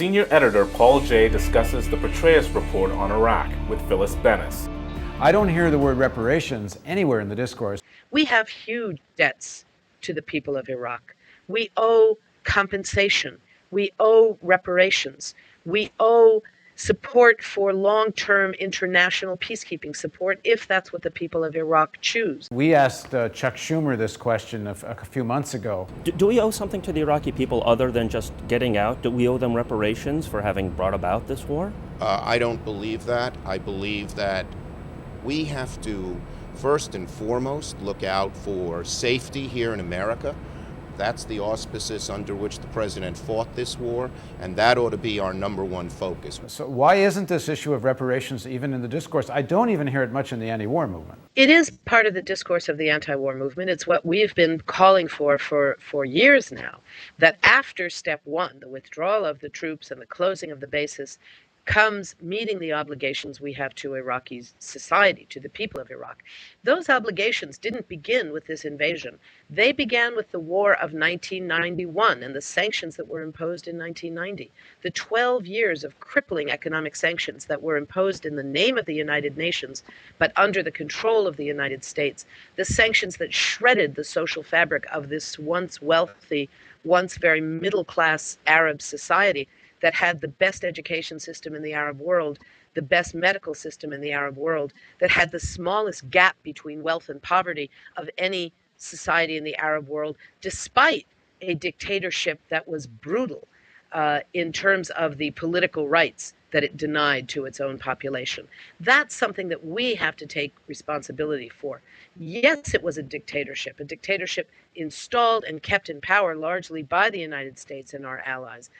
Senior editor Paul Jay discusses the Petraeus report on Iraq with Phyllis Bennis. I don't hear the word reparations anywhere in the discourse. We have huge debts to the people of Iraq. We owe compensation. We owe reparations. We owe support for long-term international peacekeeping support if that's what the people of Iraq choose. We asked Chuck Schumer this question a few months ago. Do we owe something to the Iraqi people other than just getting out? Do we owe them reparations for having brought about this war? I don't believe that. I believe that we have to, first and foremost, look out for safety here in America. That's the auspices under which the president fought this war, and that ought to be our number one focus. So why isn't this issue of reparations even in the discourse? I don't even hear it much in the anti-war movement. It is part of the discourse of the anti-war movement. It's what we've been calling for years now, that after step one, the withdrawal of the troops and the closing of the bases, comes meeting the obligations we have to Iraqi society, to the people of Iraq. Those obligations didn't begin with this invasion. They began with the war of 1991 and the sanctions that were imposed in 1990. The 12 years of crippling economic sanctions that were imposed in the name of the United Nations, but under the control of the United States. The sanctions that shredded the social fabric of this once wealthy, once very middle-class Arab society that had the best education system in the Arab world, the best medical system in the Arab world, that had the smallest gap between wealth and poverty of any society in the Arab world, despite a dictatorship that was brutal in terms of the political rights that it denied to its own population. That's something that we have to take responsibility for. Yes, it was a dictatorship installed and kept in power largely by the United States and our allies.